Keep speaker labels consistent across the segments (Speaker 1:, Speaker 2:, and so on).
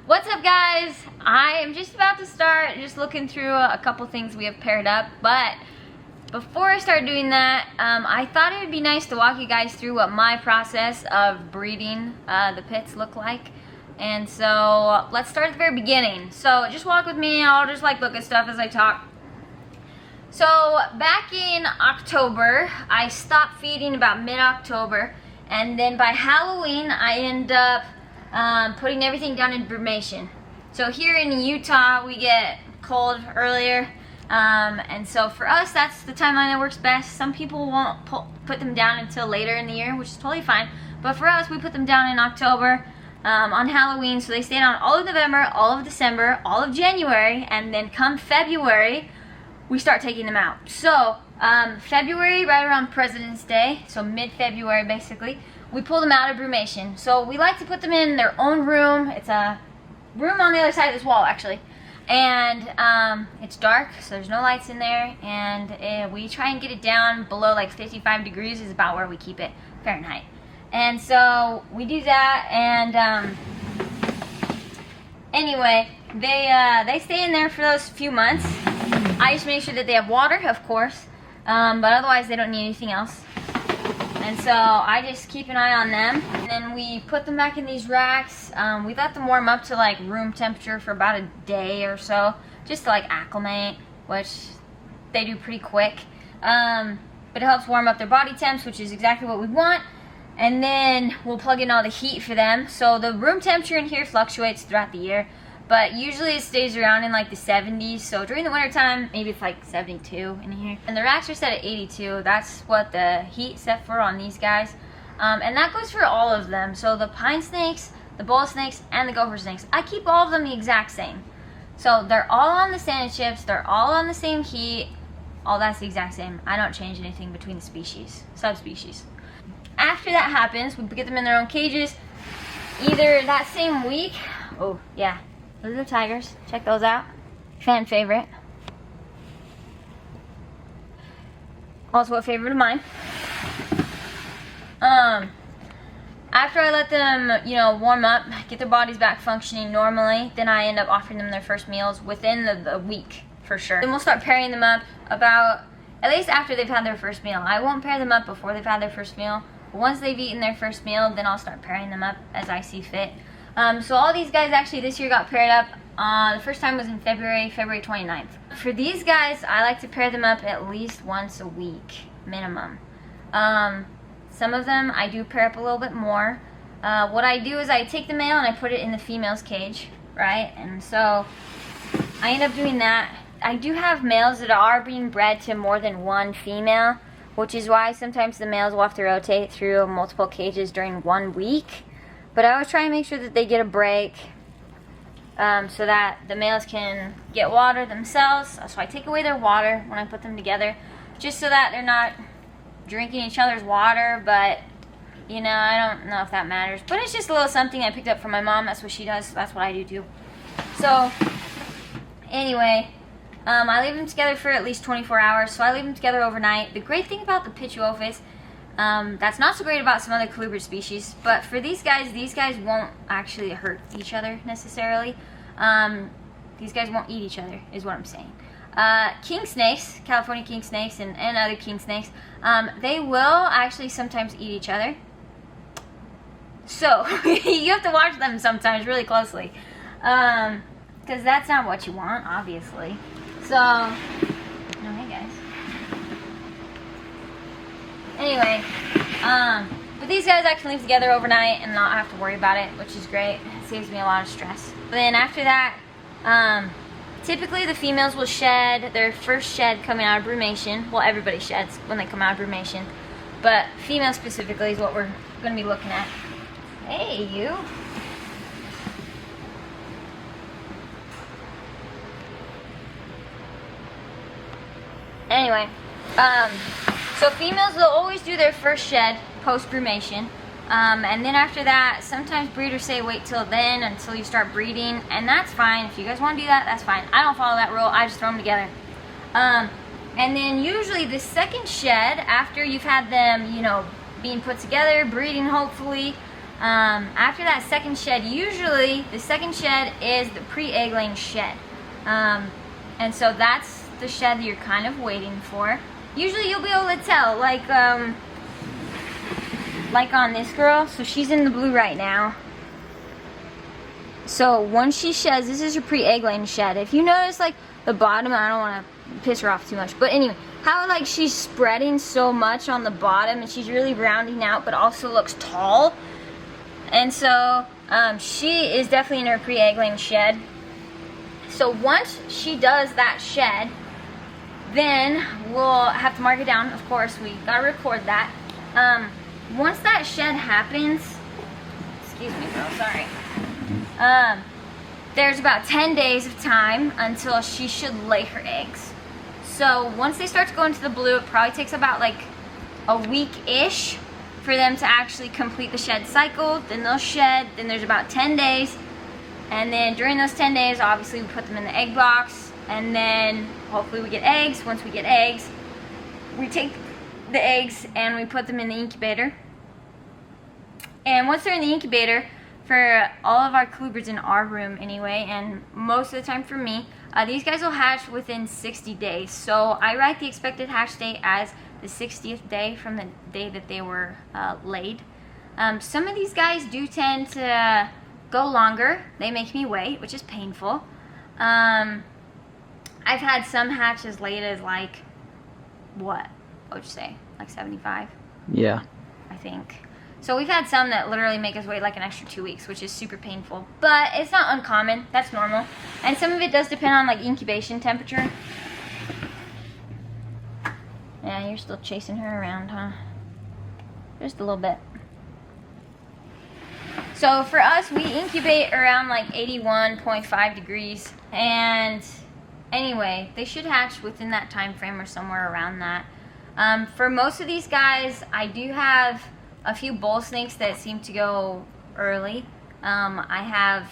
Speaker 1: What's up, guys? I am just about to start just looking through a couple things we have paired up, but before I start doing that, I thought it would be nice to walk you guys through what my process of breeding the pits look like. And so let's start at the very beginning. So just walk with me, I'll just like look at stuff as I talk. So back in October, I stopped feeding about mid-October, and then by Halloween I end up putting everything down in brumation. So here in Utah we get cold earlier, and so for us that's the timeline that works best. Some people won't put them down until later in the year, which is totally fine, but for us we put them down in October on Halloween, so they stay down all of November, all of December, all of January, and then come February we start taking them out. So February, right around President's Day, so mid-February basically, we pull them out of brumation. So we like to put them in their own room. It's a room on the other side of this wall actually, and it's dark, so there's no lights in there, and we try and get it down below like 55 degrees is about where we keep it Fahrenheit. And so we do that, and anyway, they stay in there for those few months. I just make sure that they have water, of course, but otherwise they don't need anything else. And so I just keep an eye on them, and then we put them back in these racks. We let them warm up to like room temperature for about a day or so, just to like acclimate, which they do pretty quick. But it helps warm up their body temps, which is exactly what we want. And then we'll plug in all the heat for them. So the room temperature in here fluctuates throughout the year, but usually it stays around in like the 70s. So during the winter time, maybe it's like 72 in here. And the racks are set at 82. That's what the heat set for on these guys. And that goes for all of them. So the pine snakes, the boa snakes, and the gopher snakes, I keep all of them the exact same. So they're all on the sand chips, they're all on the same heat, all that's the exact same. I don't change anything between the species, subspecies. After that happens, we get them in their own cages, either that same week. Oh yeah, those are the tigers, check those out, fan favorite, also a favorite of mine. After I let them, warm up, get their bodies back functioning normally, then I end up offering them their first meals within the week for sure. Then we'll start pairing them up about, at least after they've had their first meal. I won't pair them up before they've had their first meal. Once they've eaten their first meal, then I'll start pairing them up as I see fit. So all these guys actually this year got paired up. The first time was in February 29th. For these guys, I like to pair them up at least once a week, minimum. Some of them I do pair up a little bit more. What I do is I take the male and I put it in the female's cage, right? And so I end up doing that. I do have males that are being bred to more than one female, which is why sometimes the males will have to rotate through multiple cages during 1 week. But I always try and make sure that they get a break so that the males can get water themselves. So I take away their water when I put them together, just so that they're not drinking each other's water, but I don't know if that matters. But it's just a little something I picked up from my mom. That's what she does, so that's what I do too. So anyway, I leave them together for at least 24 hours, so I leave them together overnight. The great thing about the Pituophis, that's not so great about some other colubrid species, but for these guys won't actually hurt each other necessarily. These guys won't eat each other, is what I'm saying. King snakes, California king snakes, and other king snakes, they will actually sometimes eat each other. So you have to watch them sometimes really closely, because that's not what you want, obviously. So, hey guys. Anyway, but these guys I can leave together overnight and not have to worry about it, which is great. It saves me a lot of stress. But then after that, typically the females will shed their first shed coming out of brumation. Well, everybody sheds when they come out of brumation, but female specifically is what we're going to be looking at. Hey, you. Anyway, so females will always do their first shed post brumation, and then after that, sometimes breeders say wait till then until you start breeding, and that's fine. If you guys want to do that, that's fine. I don't follow that rule. I just throw them together. And then usually the second shed, after you've had them, being put together, breeding hopefully, After that second shed, usually the second shed is the PreEgling Shed. And so that's the shed that you're kind of waiting for. Usually you'll be able to tell, like on this girl. So she's in the blue right now. So once she sheds, this is her PreEgling Shed. If you notice, like the bottom, I don't want to piss her off too much, but anyway, how like she's spreading so much on the bottom and she's really rounding out, but also looks tall. And so she is definitely in her PreEgling Shed. So once she does that shed, then we'll have to mark it down. Of course, we gotta record that. Once that shed happens, excuse me, girl, sorry. There's about 10 days of time until she should lay her eggs. So once they start to go into the blue, it probably takes about like a week-ish for them to actually complete the shed cycle. Then they'll shed, then there's about 10 days. And then during those 10 days, obviously we put them in the egg box, and then hopefully we get eggs. Once we get eggs, we take the eggs and we put them in the incubator. And once they're in the incubator, for all of our colubrids in our room anyway, and most of the time for me, these guys will hatch within 60 days. So I write the expected hatch date as the 60th day from the day that they were laid. Some of these guys do tend to go longer. They make me wait, which is painful. I've had some hatch as late as like, what would you say, like 75?
Speaker 2: Yeah.
Speaker 1: I think. So we've had some that literally make us wait like an extra 2 weeks, which is super painful. But it's not uncommon. That's normal. And some of it does depend on like incubation temperature. Yeah, you're still chasing her around, huh? Just a little bit. So for us, we incubate around like 81.5 degrees. And anyway, they should hatch within that time frame or somewhere around that. For most of these guys, I do have a few bull snakes that seem to go early. I have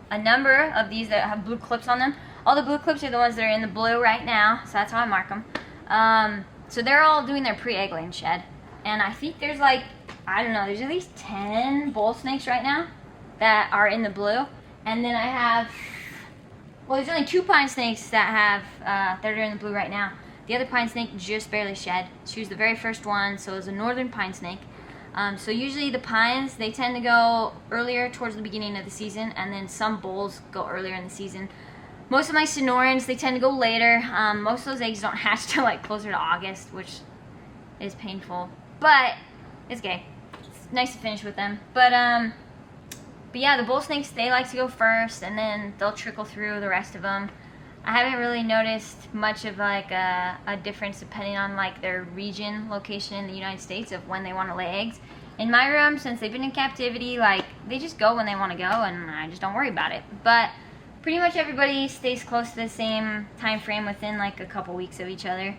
Speaker 1: a number of these that have blue clips on them. All the blue clips are the ones that are in the blue right now, so that's how I mark them. So they're all doing their PreEgling Shed. And I think there's like, I don't know, there's at least 10 bull snakes right now that are in the blue. And then I have, well, there's only 2 pine snakes that have, that are in the blue right now. The other pine snake just barely shed. She was the very first one, so it was a northern pine snake. So usually the pines, they tend to go earlier towards the beginning of the season, and then some bulls go earlier in the season. Most of my Sonorans, they tend to go later. Most of those eggs don't hatch till like closer to August, which is painful. But it's gay. It's nice to finish with them. But yeah, the bull snakes, they like to go first, and then they'll trickle through the rest of them. I haven't really noticed much of like a difference depending on like their region, location in the United States of when they want to lay eggs. In my room, since they've been in captivity, like they just go when they want to go, and I just don't worry about it. But pretty much everybody stays close to the same time frame within like a couple weeks of each other,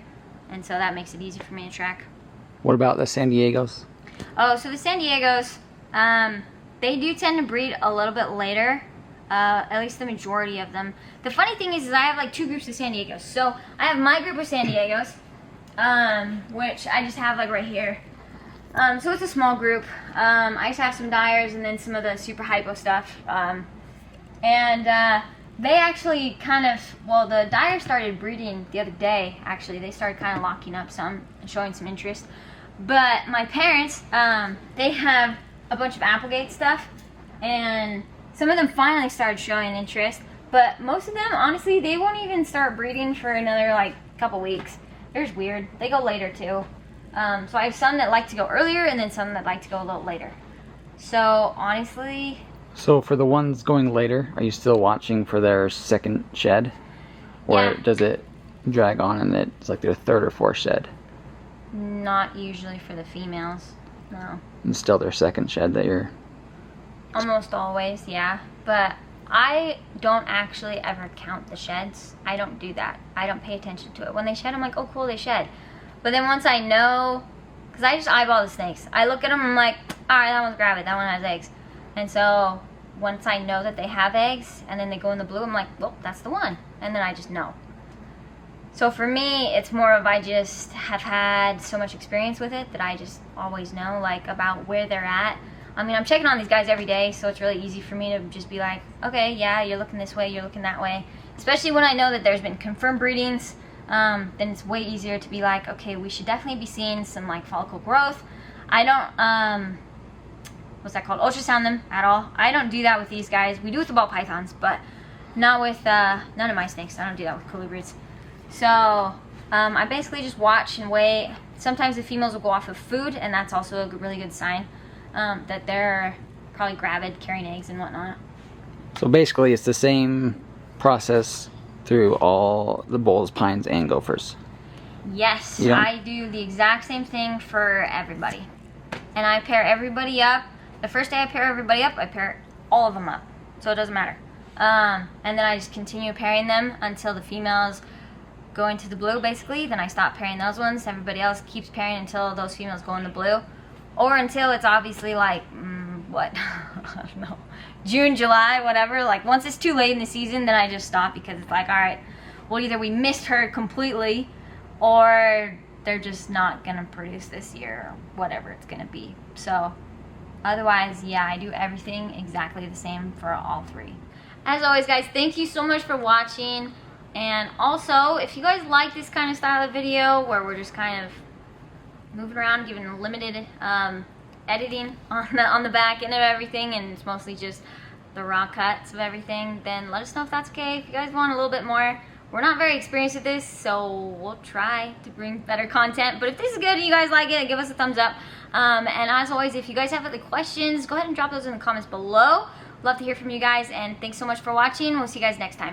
Speaker 1: and so that makes it easy for me to track.
Speaker 2: What about the San Diegos?
Speaker 1: Oh, so the San Diegos, they do tend to breed a little bit later. At least the majority of them. The funny thing is I have like 2 groups of San Diegos. So I have my group of San Diegos, which I just have like right here. So it's a small group. I just have some dyers and then some of the super hypo stuff. And they actually kind of, well, the dyers started breeding the other day, actually. They started kind of locking up some and showing some interest. But my parents, they have a bunch of Applegate stuff, and some of them finally started showing interest, but most of them, honestly, they won't even start breeding for another like couple weeks. They're just weird. They go later too. So I have some that like to go earlier, and then some that like to go a little later. So honestly.
Speaker 2: So for the ones going later, are you still watching for their second shed? Or
Speaker 1: yeah.
Speaker 2: Does it drag on and it's like their 3rd or 4th shed?
Speaker 1: Not usually for the females, no.
Speaker 2: And still their 2nd shed that you're...
Speaker 1: Almost always, yeah. But I don't actually ever count the sheds. I don't do that. I don't pay attention to it. When they shed, I'm like, oh cool, they shed. But then once I know, because I just eyeball the snakes. I look at them, I'm like, alright, that one's gravid, that one has eggs. And so once I know that they have eggs, and then they go in the blue, I'm like, well, that's the one. And then I just know. So for me, it's more of I just have had so much experience with it that I just always know, like, about where they're at. I mean, I'm checking on these guys every day, so it's really easy for me to just be like, okay, yeah, you're looking this way, you're looking that way. Especially when I know that there's been confirmed breedings, then it's way easier to be like, okay, we should definitely be seeing some like follicle growth. I don't, what's that called? Ultrasound them at all. I don't do that with these guys. We do with the ball pythons, but not with none of my snakes. I don't do that with colubrids. So I basically just watch and wait. Sometimes the females will go off of food, and that's also a really good sign that they're probably gravid, carrying eggs and whatnot.
Speaker 2: So basically it's the same process through all the bulls, pines, and gophers.
Speaker 1: Yes,
Speaker 2: Yeah.
Speaker 1: I do the exact same thing for everybody. And I pair everybody up. The first day I pair everybody up, I pair all of them up. So it doesn't matter. And then I just continue pairing them until the females go into the blue, basically. Then I stop pairing those ones. Everybody else keeps pairing until those females go in the blue. Or until it's obviously like, what? I don't know. June, July, whatever. Like, once it's too late in the season, then I just stop because it's like, alright, well, either we missed her completely or they're just not going to produce this year or whatever it's going to be. So, otherwise, yeah, I do everything exactly the same for all three. As always, guys, thank you so much for watching. And also, if you guys like this kind of style of video where we're just kind of moving around, giving limited editing on the back end of everything, and it's mostly just the raw cuts of everything, then let us know if that's okay. If you guys want a little bit more, we're not very experienced at this, so we'll try to bring better content. But if this is good and you guys like it, give us a thumbs up. And as always, if you guys have other questions, go ahead and drop those in the comments below. Love to hear from you guys, and thanks so much for watching. We'll see you guys next time.